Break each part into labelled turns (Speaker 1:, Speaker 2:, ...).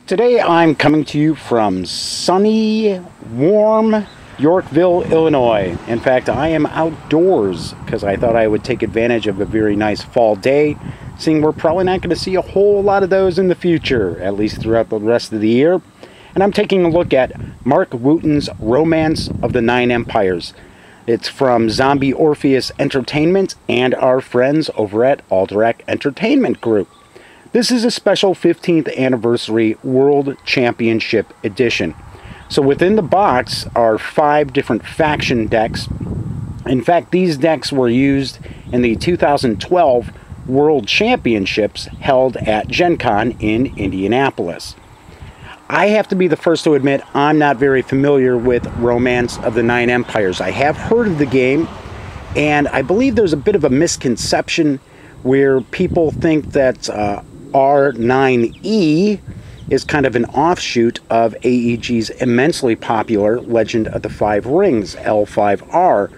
Speaker 1: Today I'm coming to you from sunny, warm Yorkville, Illinois. In fact, I am outdoors because I thought I would take advantage of a very nice fall day, seeing we're probably not going to see a whole lot of those in the future, at least throughout the rest of the year. And I'm taking a look at Mark Wooten's Romance of the Nine Empires. It's from Zombie Orpheus Entertainment and our friends over at Alderac Entertainment Group. This is a special 15th Anniversary World Championship Edition. So within the box are 5 different faction decks. In fact, these decks were used in the 2012 World Championships held at Gen Con in Indianapolis. I have to be the first to admit I'm not very familiar with Romance of the Nine Empires. I have heard of the game, and I believe there's a bit of a misconception where people think that R9E is kind of an offshoot of AEG's immensely popular Legend of the Five Rings, L5R.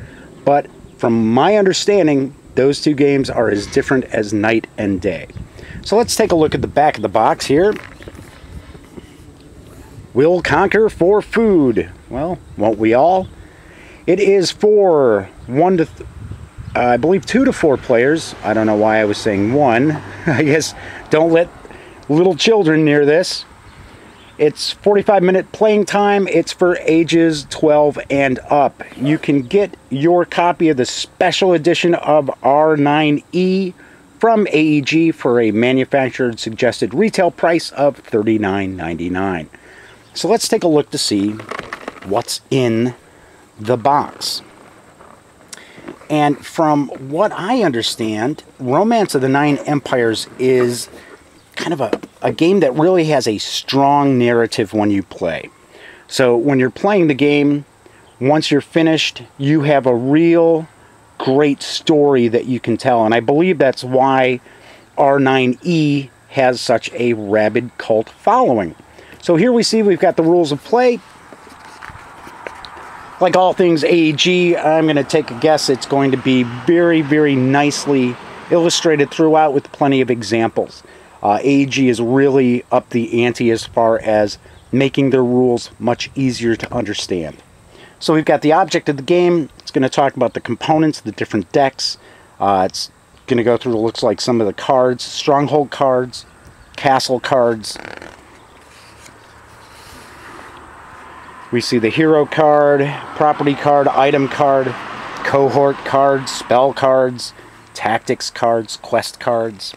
Speaker 1: But from my understanding, those two games are as different as night and day. So let's take a look at the back of the box here. We'll conquer for food. Well, won't we all? It is for I believe 2 to 4 players. I don't know why I was saying 1. I guess don't let little children near this. It's 45-minute playing time. It's for ages 12 and up. You can get your copy of the special edition of R9E from AEG for a manufactured suggested retail price of $39.99. So let's take a look to see what's in the box. And from what I understand, Romance of the Nine Empires is kind of a game that really has a strong narrative when you play. So when you're playing the game, once you're finished, you have a real great story that you can tell. And I believe that's why R9E has such a rabid cult following. So here we see we've got the rules of play. Like all things AEG, I'm going to take a guess it's going to be very, very nicely illustrated throughout with plenty of examples. AEG is really up the ante as far as making their rules much easier to understand. So we've got the object of the game. It's going to talk about the components, the different decks. It's going to go through, it looks like, some of the cards, stronghold cards, castle cards. We see the hero card, property card, item card, cohort cards, spell cards, tactics cards, quest cards.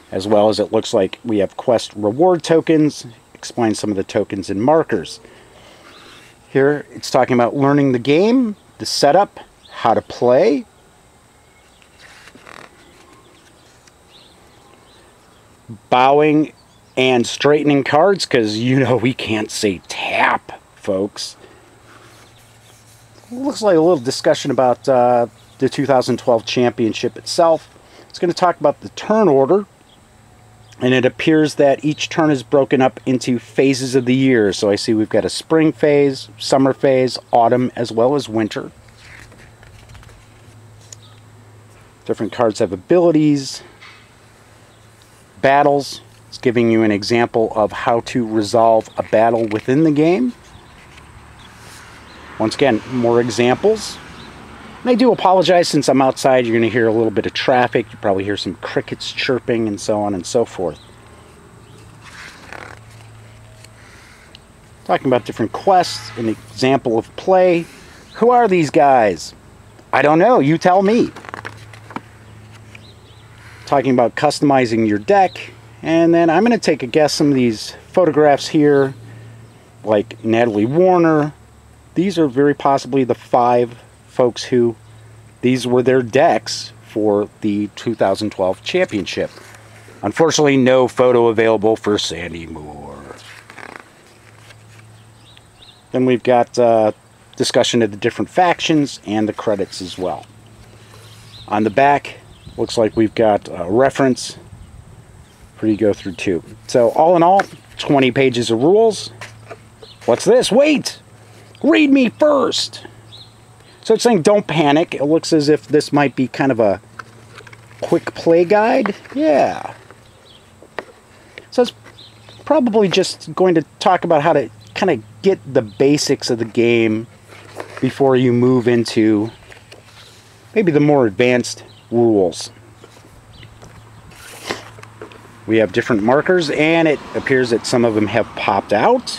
Speaker 1: As well as it looks like we have quest reward tokens. Explain some of the tokens and markers. Here it's talking about learning the game, the setup, how to play. Bowing and straightening cards, because you know we can't say tap, folks. Looks like a little discussion about the 2012 championship itself. It's going to talk about the turn order, and it appears that each turn is broken up into phases of the year. So I see we've got a spring phase, summer phase, autumn, as well as winter. Different cards have abilities, battles. It's giving you an example of how to resolve a battle within the game. Once again, more examples. And I do apologize, since I'm outside, you're going to hear a little bit of traffic. You probably hear some crickets chirping and so on and so forth. Talking about different quests, an example of play. Who are these guys? I don't know, you tell me. Talking about customizing your deck. And then I'm going to take a guess, some of these photographs here, like Natalie Warner. These are very possibly the 5 folks who, these were their decks for the 2012 championship. Unfortunately, no photo available for Sandy Moore. Then we've got discussion of the different factions and the credits as well. On the back, looks like we've got a reference for you to go through too. So all in all, 20 pages of rules. What's this? Wait! Read me first! So it's saying don't panic. It looks as if this might be kind of a quick play guide. Yeah. So it's probably just going to talk about how to kind of get the basics of the game before you move into maybe the more advanced rules. We have different markers, and it appears that some of them have popped out.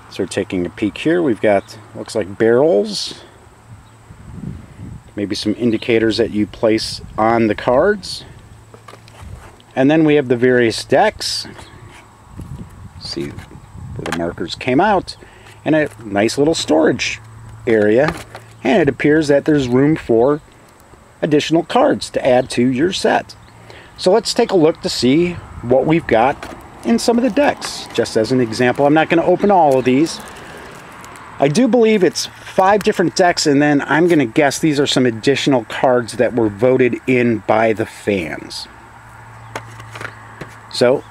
Speaker 1: So we're taking a peek here. We've got, looks like barrels. Maybe some indicators that you place on the cards. And then we have the various decks. See where the markers came out. And a nice little storage area. And it appears that there's room for additional cards to add to your set. So let's take a look to see what we've got in some of the decks. Just as an example, I'm not going to open all of these. I do believe it's 5 different decks, and then I'm going to guess these are some additional cards that were voted in by the fans. So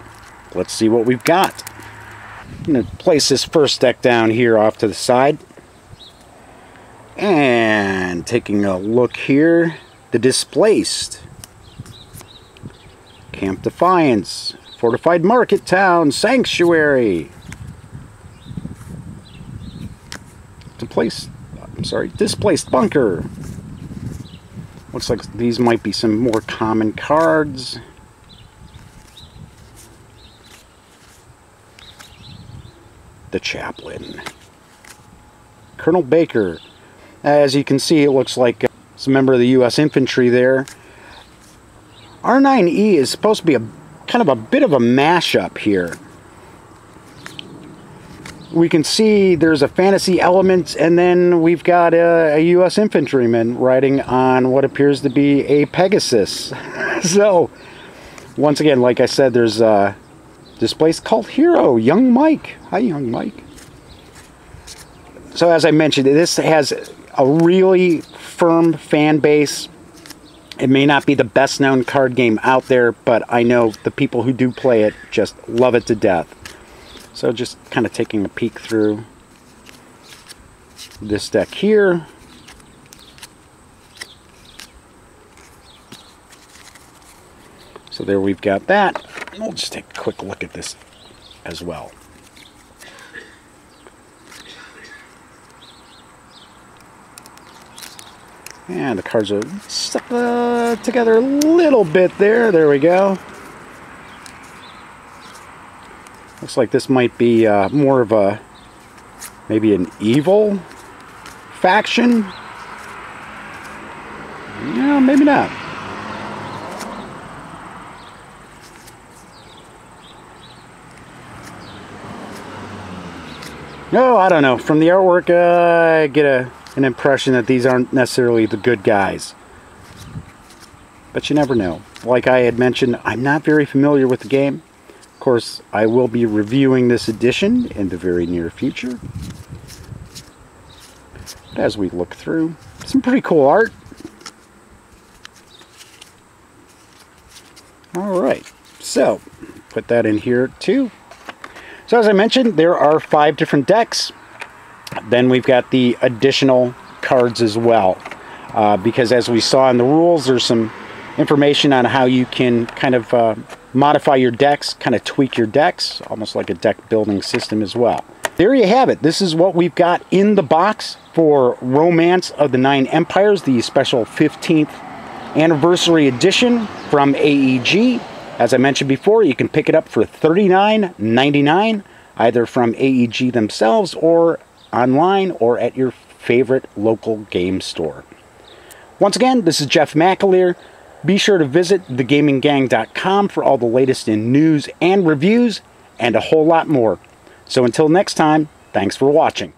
Speaker 1: let's see what we've got. I'm going to place this first deck down here off to the side. And taking a look here, the Displaced, Camp Defiance, Fortified Market Town, Sanctuary, Displaced Bunker. Looks like these might be some more common cards. The Chaplain, Colonel Baker. As you can see, it looks like it's a member of the U.S. Infantry there. R9E is supposed to be kind of a bit of a mashup here. We can see there's a fantasy element, and then we've got a U.S. infantryman riding on what appears to be a Pegasus. So, once again, like I said, there's a Displaced Cult Hero, Young Mike. Hi, Young Mike. So, as I mentioned, this has a really firm fan base. It may not be the best known card game out there, but I know the people who do play it just love it to death. So just kind of taking a peek through this deck here. So there we've got that. We'll just take a quick look at this as well. And the cards are stuck together a little bit there. There we go. Looks like this might be more of a, maybe an evil faction. Yeah, maybe not. No, I don't know. From the artwork, I get an impression that these aren't necessarily the good guys. But you never know. Like I had mentioned, I'm not very familiar with the game. Of course, I will be reviewing this edition in the very near future. But as we look through, some pretty cool art. Alright, so put that in here too. So as I mentioned, there are 5 different decks. Then we've got the additional cards as well. Because as we saw in the rules, there's some information on how you can kind of modify your decks, kind of tweak your decks, almost like a deck building system as well. There you have it. This is what we've got in the box for Romance of the Nine Empires, the special 15th anniversary edition from AEG. As I mentioned before, you can pick it up for $39.99, either from AEG themselves or online or at your favorite local game store. Once again, this is Jeff McAleer. Be sure to visit thegaminggang.com for all the latest in news and reviews and a whole lot more. So until next time, thanks for watching.